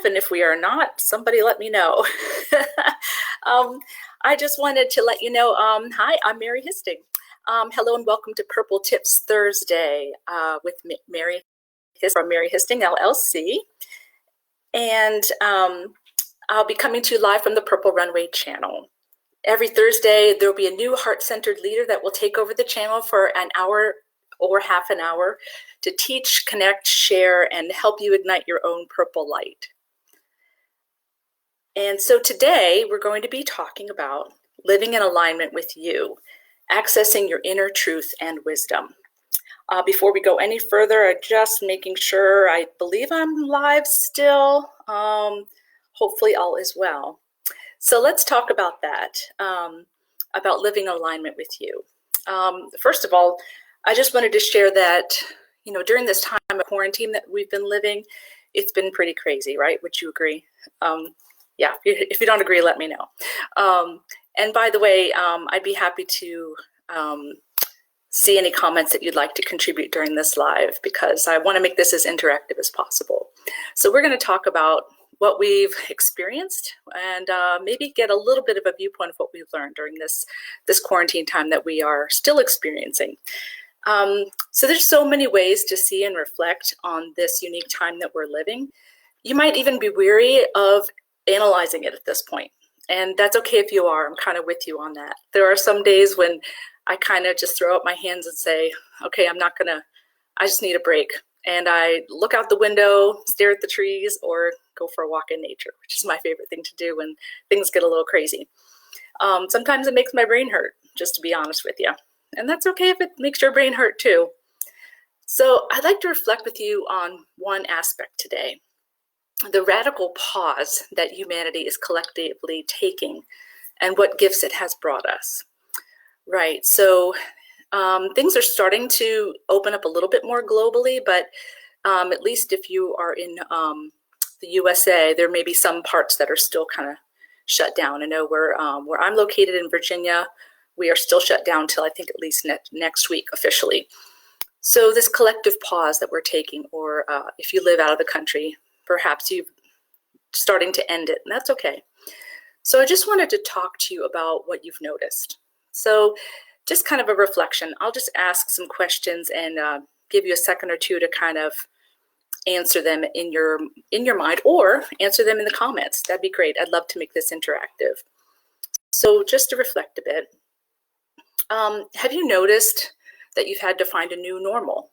live, and if we are not, somebody let me know. I just wanted to let you know, hi, I'm Mary Histing. Hello and welcome to Purple Tips Thursday with Mary from Mary Histing LLC. And I'll be coming to you live from the Purple Runway channel. Every Thursday, there'll be a new heart-centered leader that will take over the channel for an hour or half an hour to teach, connect, share, and help you ignite your own purple light. And so today, we're going to be talking about living in alignment with you, accessing your inner truth and wisdom. Before we go any further, I'm just making sure, I believe I'm live still. Hopefully all is well. So let's talk about that, about living in alignment with you. First of all, I just wanted to share that, you know, during this time of quarantine that we've been living, it's been pretty crazy, right? Would you agree? Yeah, if you don't agree, let me know. And by the way, I'd be happy to see any comments that you'd like to contribute during this live, because I want to make this as interactive as possible. So we're going to talk about what we've experienced and maybe get a little bit of a viewpoint of what we've learned during this quarantine time that we are still experiencing. So there's so many ways to see and reflect on this unique time that we're living. You might even be weary of analyzing it at this point. And that's okay if you are. I'm kind of with you on that. There are some days when I kind of just throw up my hands and say, okay, I just need a break. And I look out the window, stare at the trees, or go for a walk in nature, which is my favorite thing to do when things get a little crazy. Sometimes it makes my brain hurt, just to be honest with you. And that's okay if it makes your brain hurt too. So I'd like to reflect with you on one aspect today, the radical pause that humanity is collectively taking and what gifts it has brought us. Right, so things are starting to open up a little bit more globally, but at least if you are in the USA, there may be some parts that are still kind of shut down. I know where I'm located in Virginia, we are still shut down till I think at least next week officially. So this collective pause that we're taking, or if you live out of the country, perhaps you're starting to end it, and that's okay. So I just wanted to talk to you about what you've noticed. So just kind of a reflection. I'll just ask some questions and give you a second or two to kind of answer them in your mind, or answer them in the comments. That'd be great. I'd love to make this interactive. So just to reflect a bit, have you noticed that you've had to find a new normal?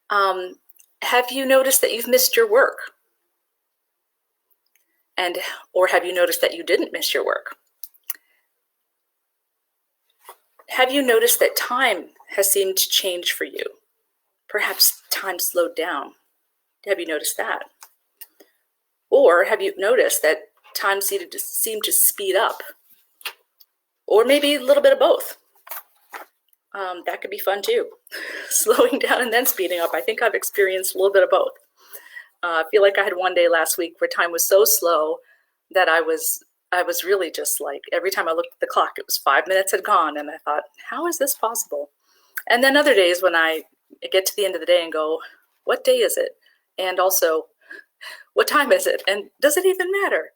Have you noticed that you've missed your work? Or have you noticed that you didn't miss your work? Have you noticed that time has seemed to change for you? Perhaps time slowed down. Have you noticed that? Or have you noticed that time seemed to speed up? Or maybe a little bit of both. That could be fun too. Slowing down and then speeding up. I think I've experienced a little bit of both. I feel like I had one day last week where time was so slow that I was really just like, every time I looked at the clock, it was 5 minutes had gone, and I thought, how is this possible? And then other days when I get to the end of the day and go, what day is it? And also, what time is it? And does it even matter?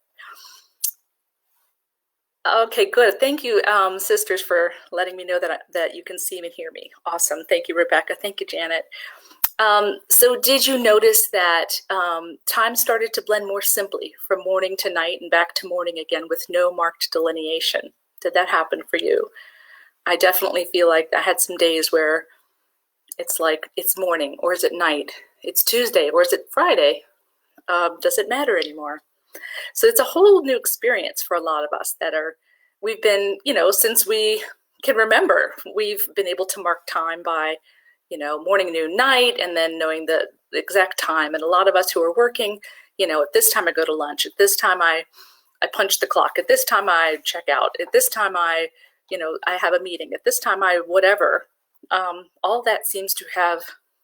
Okay, good. Thank you, sisters, for letting me know that you can see and hear me. Awesome. Thank you, Rebecca. Thank you, Janet. So did you notice that time started to blend more simply from morning to night and back to morning again with no marked delineation? Did that happen for you? I definitely feel like I had some days where it's like, it's morning, or is it night? It's Tuesday, or is it Friday? Does it matter anymore? So it's a whole new experience for a lot of us we've been, since we can remember, we've been able to mark time by, morning, noon, night, and then knowing the exact time. And a lot of us who are working, at this time I go to lunch, at this time I punch the clock, at this time I check out, at this time I have a meeting, at this time I whatever. All that seems to have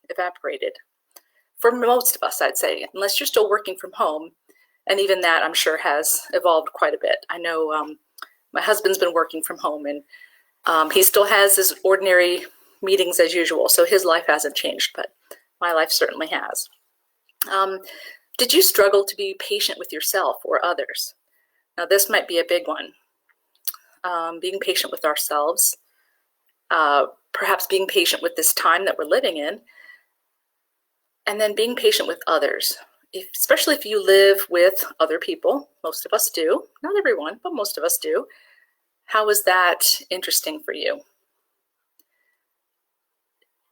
evaporated. For most of us, I'd say, unless you're still working from home. And even that, I'm sure, has evolved quite a bit. I know my husband's been working from home, and he still has his ordinary meetings as usual, so his life hasn't changed, but my life certainly has. Did you struggle to be patient with yourself or others? Now, this might be a big one. Being patient with ourselves, perhaps being patient with this time that we're living in, and then being patient with others, especially if you live with other people. Most of us do. Not everyone, but most of us do. How was that interesting for you?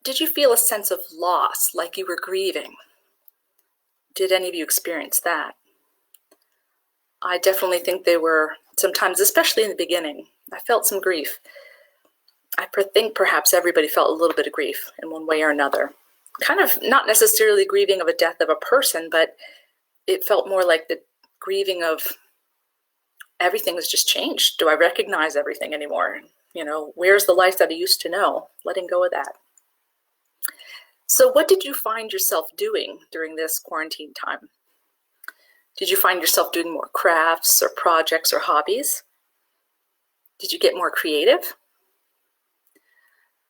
Did you feel a sense of loss, like you were grieving? Did any of you experience that? I definitely think they were sometimes, especially in the beginning, I felt some grief. I think perhaps everybody felt a little bit of grief in one way or another. Kind of not necessarily grieving of a death of a person, but it felt more like the grieving of everything has just changed. Do I recognize everything anymore? Where's the life that I used to know? Letting go of that. So what did you find yourself doing during this quarantine time? Did you find yourself doing more crafts or projects or hobbies? Did you get more creative?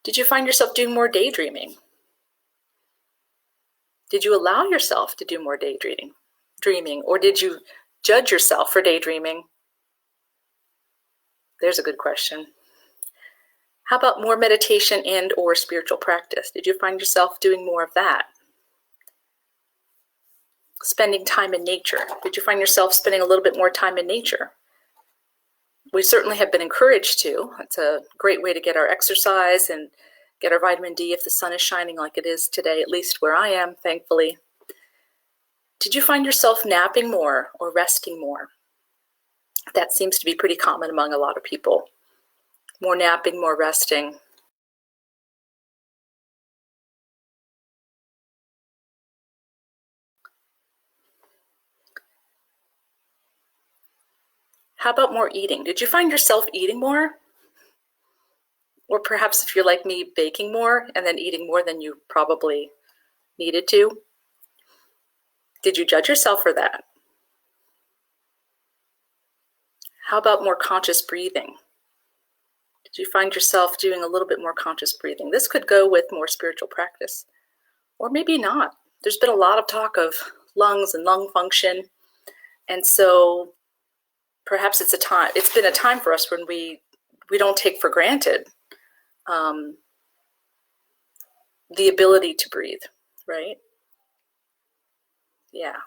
Did you find yourself doing more daydreaming? Did you allow yourself to do more daydreaming? Or did you judge yourself for daydreaming? There's a good question. How about more meditation and or spiritual practice? Did you find yourself doing more of that? Spending time in nature. Did you find yourself spending a little bit more time in nature? We certainly have been encouraged to. It's a great way to get our exercise and get our vitamin D if the sun is shining like it is today, at least where I am, thankfully. Did you find yourself napping more or resting more? That seems to be pretty common among a lot of people. More napping, more resting. How about more eating? Did you find yourself eating more? Or perhaps if you're like me, baking more and then eating more than you probably needed to? Did you judge yourself for that? How about more conscious breathing? Did you find yourself doing a little bit more conscious breathing? This could go with more spiritual practice, or maybe not. There's been a lot of talk of lungs and lung function, and so perhaps it's been a time for us when we don't take for granted the ability to breathe, right? Yeah.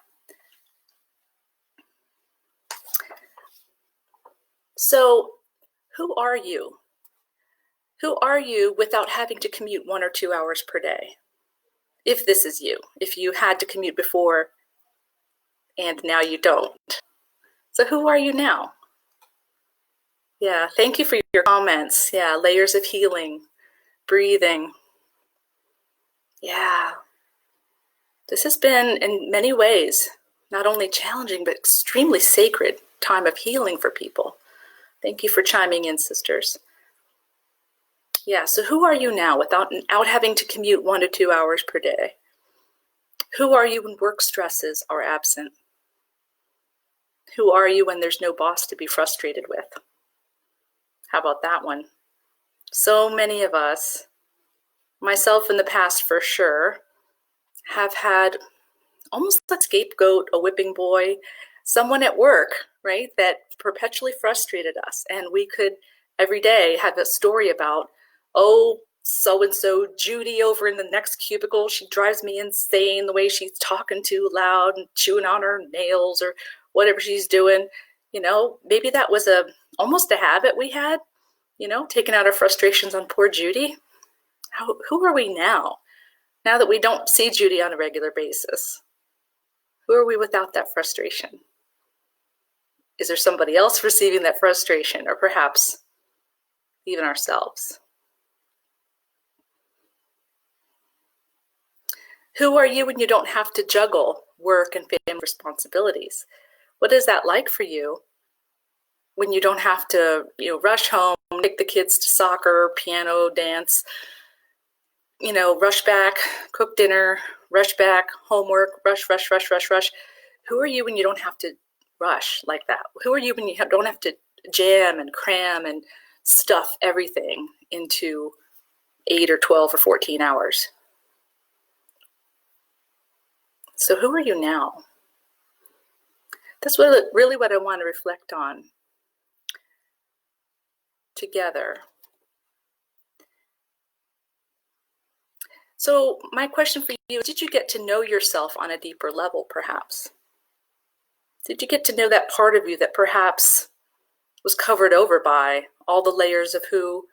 So who are you? Who are you without having to commute 1 or 2 hours per day? If this is you, if you had to commute before and now you don't. So who are you now? Yeah, thank you for your comments. Yeah, layers of healing, breathing. Yeah, this has been in many ways not only challenging but extremely sacred time of healing for people. Thank you for chiming in, sisters. Yeah, so who are you now without having to commute 1 to 2 hours per day? Who are you when work stresses are absent? Who are you when there's no boss to be frustrated with? How about that one? So many of us, myself in the past for sure, have had almost a scapegoat, a whipping boy, someone at work, right, that perpetually frustrated us. And we could every day have a story about, oh, so-and-so Judy over in the next cubicle, she drives me insane the way she's talking too loud and chewing on her nails or whatever she's doing. Maybe that was almost a habit we had, taking out our frustrations on poor Judy. Who are we now that we don't see Judy on a regular basis? Who are we without that frustration? Is there somebody else receiving that frustration, or perhaps even ourselves? Who are you when you don't have to juggle work and family responsibilities? What is that like for you when you don't have to, rush home, take the kids to soccer, piano, dance, rush back, cook dinner, rush back, homework, rush. Who are you when you don't have to rush like that? Who are you when you don't have to jam and cram and stuff everything into 8 or 12 or 14 hours? So who are you now? That's really what I want to reflect on together. So my question for you, did you get to know yourself on a deeper level, perhaps? Did you get to know that part of you that perhaps was covered over by all the layers of who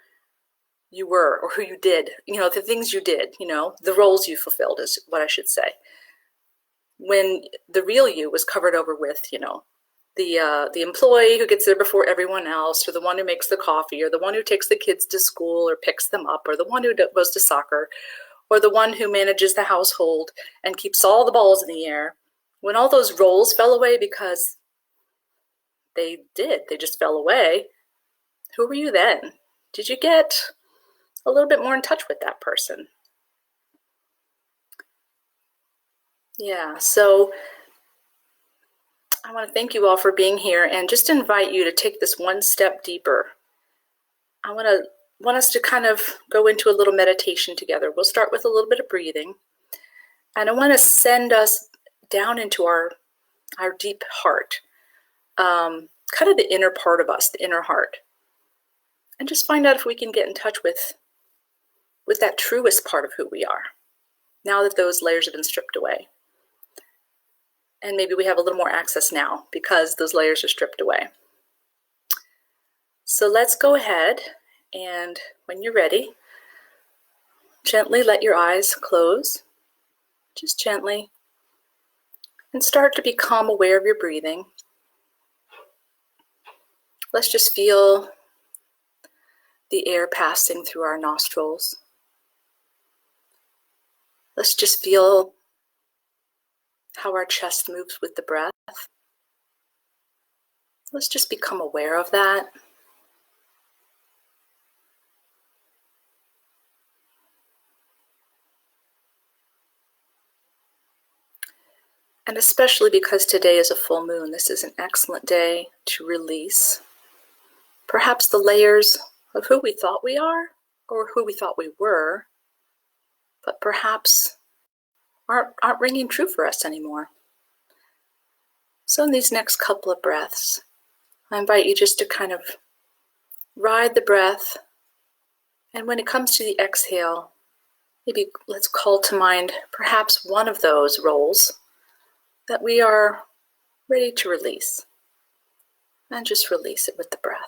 you were or who you did, the things you did, the roles you fulfilled is what I should say. When the real you was covered over with, the employee who gets there before everyone else, or the one who makes the coffee, or the one who takes the kids to school or picks them up, or the one who goes to soccer, or the one who manages the household and keeps all the balls in the air. When all those roles fell away because they just fell away, who were you then? Did you get a little bit more in touch with that person? Yeah, so I want to thank you all for being here and just invite you to take this one step deeper. I want us to kind of go into a little meditation together. We'll start with a little bit of breathing. And I want to send us down into our deep heart, kind of the inner part of us, the inner heart. And just find out if we can get in touch with that truest part of who we are, now that those layers have been stripped away. And maybe we have a little more access now because those layers are stripped away. So let's go ahead and when you're ready, gently let your eyes close, just gently, and start to become aware of your breathing. Let's just feel the air passing through our nostrils. Let's just feel how our chest moves with the breath. Let's just become aware of that. And especially because today is a full moon, this is an excellent day to release perhaps the layers of who we thought we are or who we thought we were, but perhaps aren't ringing true for us anymore. So in these next couple of breaths, I invite you just to kind of ride the breath. And when it comes to the exhale, maybe let's call to mind perhaps one of those roles that we are ready to release. And just release it with the breath.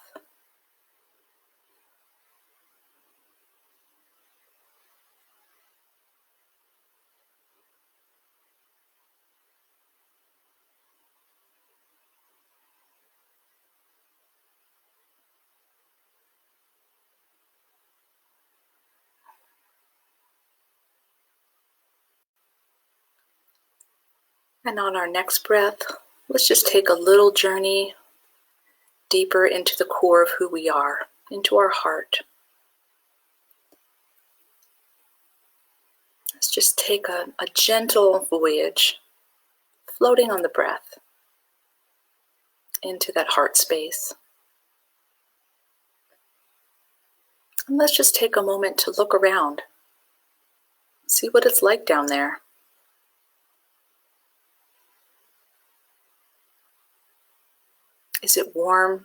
And on our next breath, let's just take a little journey deeper into the core of who we are, into our heart. Let's just take a gentle voyage, floating on the breath, into that heart space. And let's just take a moment to look around, see what it's like down there. Is it warm?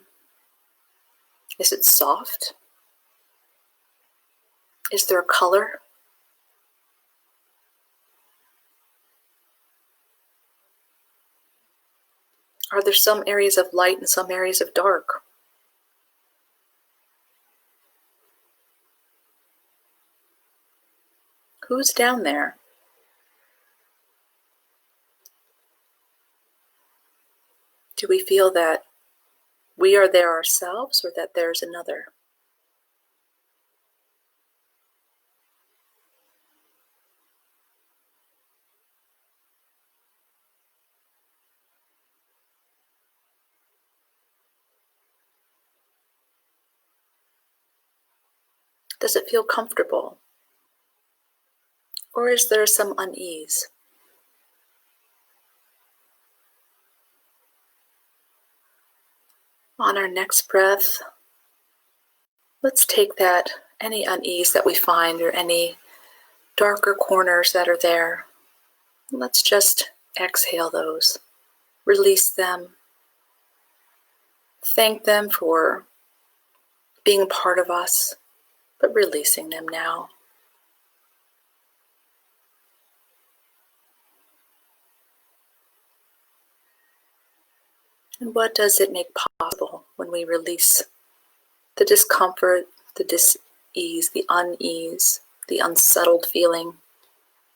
Is it soft? Is there a color? Are there some areas of light and some areas of dark? Who's down there? Do we feel that we are there ourselves or that there's another? Does it feel comfortable? Or is there some unease? On our next breath, let's take that, any unease that we find or any darker corners that are there, let's just exhale those, release them, thank them for being part of us, but releasing them now. And what does it make possible when we release the discomfort, the dis-ease, the unease, the unsettled feeling,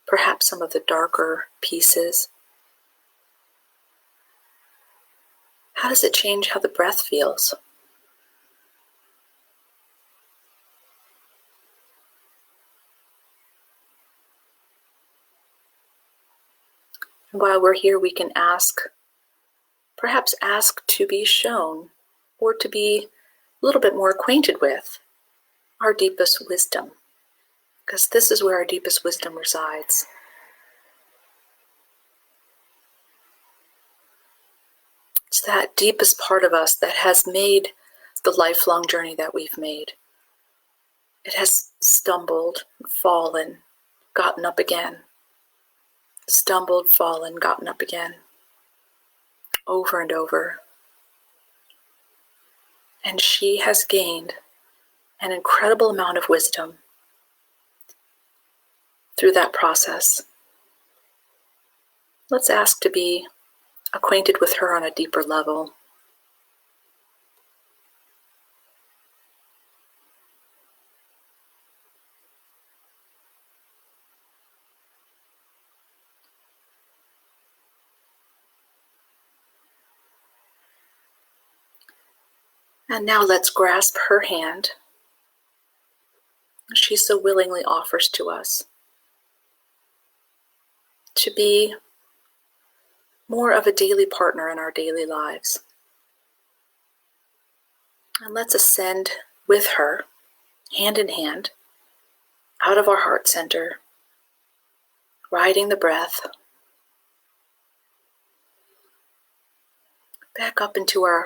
perhaps some of the darker pieces? How does it change how the breath feels? And while we're here, we can perhaps ask to be shown or to be a little bit more acquainted with our deepest wisdom, because this is where our deepest wisdom resides. It's that deepest part of us that has made the lifelong journey that we've made. It has stumbled, fallen, gotten up again. Stumbled, fallen, gotten up again. Over and over. And she has gained an incredible amount of wisdom through that process. Let's ask to be acquainted with her on a deeper level. And now let's grasp her hand. She so willingly offers to us to be more of a daily partner in our daily lives. And let's ascend with her, hand in hand, out of our heart center, riding the breath, back up into a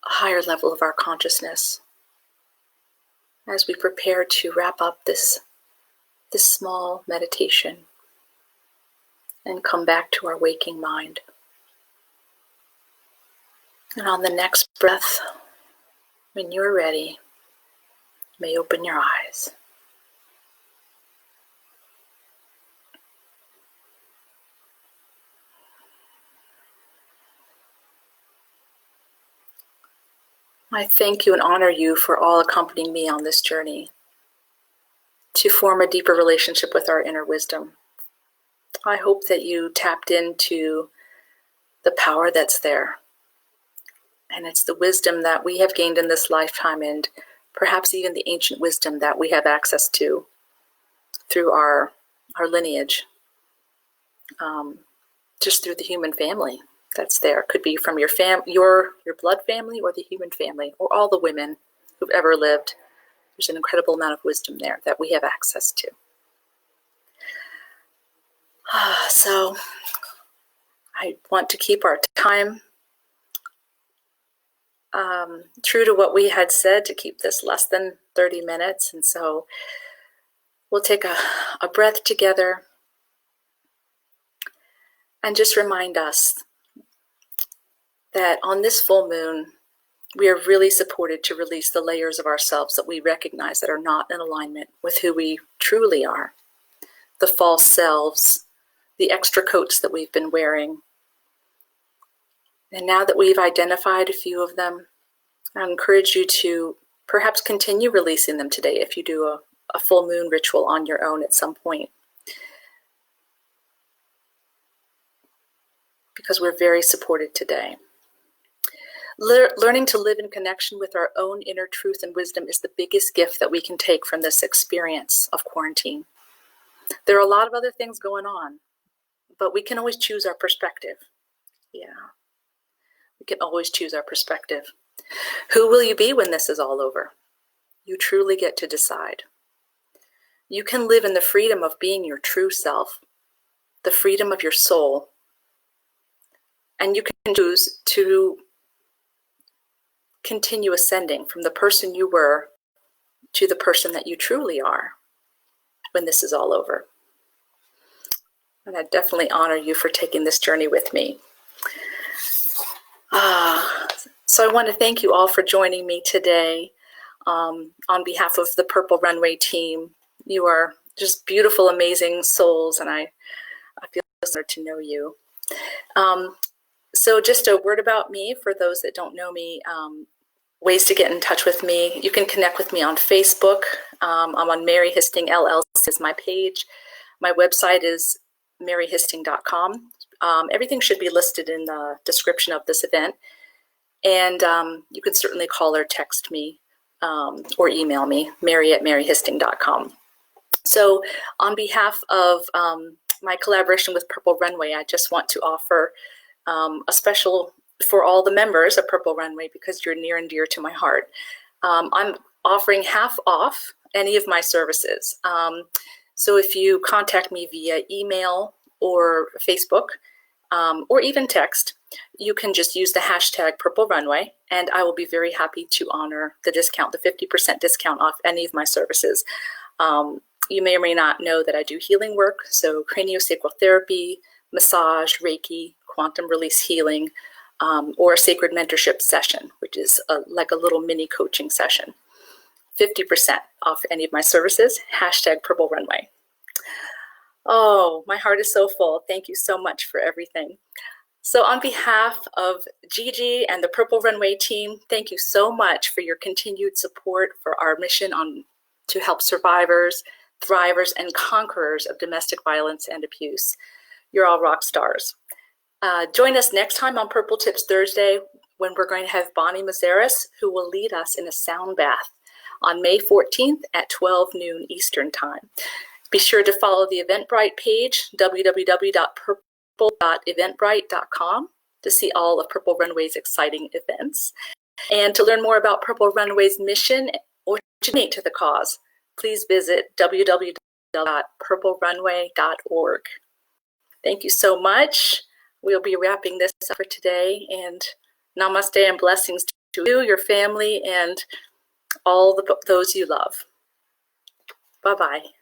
higher level of our consciousness as we prepare to wrap up this small meditation and come back to our waking mind. And on the next breath, when you're ready, you may open your eyes. I thank you and honor you for all accompanying me on this journey to form a deeper relationship with our inner wisdom. I hope that you tapped into the power that's there. And it's the wisdom that we have gained in this lifetime, and perhaps even the ancient wisdom that we have access to through our lineage, just through the human family that's there. Could be from your blood family or the human family or all the women who've ever lived. There's an incredible amount of wisdom there that we have access to. So I want to keep our time true to what we had said, to keep this less than 30 minutes. And so we'll take a breath together and just remind us that on this full moon, we are really supported to release the layers of ourselves that we recognize that are not in alignment with who we truly are. The false selves, the extra coats that we've been wearing. And now that we've identified a few of them, I encourage you to perhaps continue releasing them today if you do a full moon ritual on your own at some point. Because we're very supported today. Learning to live in connection with our own inner truth and wisdom is the biggest gift that we can take from this experience of quarantine. There are a lot of other things going on, but we can always choose our perspective. Yeah, we can always choose our perspective. Who will you be when this is all over? You truly get to decide. You can live in the freedom of being your true self, the freedom of your soul, and you can choose to continue ascending from the person you were to the person that you truly are when this is all over. And I definitely honor you for taking this journey with me. So I want to thank you all for joining me today on behalf of the Purple Runway team. You are just beautiful, amazing souls, and I feel honored to know you. So just a word about me for those that don't know me, ways to get in touch with me. You can connect with me on Facebook. I'm on Mary Histing LLC is my page. My website is maryhisting.com. Everything should be listed in the description of this event. And you can certainly call or text me or email me, mary@maryhisting.com. So on behalf of my collaboration with Purple Runway, I just want to offer a special for all the members of Purple Runway because you're near and dear to my heart. I'm offering half off any of my services. So if you contact me via email or Facebook or even text, you can just use the hashtag Purple Runway, and I will be very happy to honor the discount, the 50% discount off any of my services. You may or may not know that I do healing work, so CranioSacral Therapy, massage, Reiki, quantum release healing, or a Sacred Mentorship session, which is like a little mini coaching session. 50% off any of my services, hashtag Purple Runway. Oh, my heart is so full. Thank you so much for everything. So on behalf of Gigi and the Purple Runway team, thank you so much for your continued support for our mission to help survivors, thrivers, and conquerors of domestic violence and abuse. You're all rock stars. Join us next time on Purple Tips Thursday when we're going to have Bonnie Mazaris, who will lead us in a sound bath on May 14th at 12 noon Eastern Time. Be sure to follow the Eventbrite page, www.purple.eventbrite.com, to see all of Purple Runway's exciting events. And to learn more about Purple Runway's mission or to donate to the cause, please visit www.purplerunway.org. Thank you so much. We'll be wrapping this up for today, and namaste and blessings to you, your family, and all those you love. Bye-bye.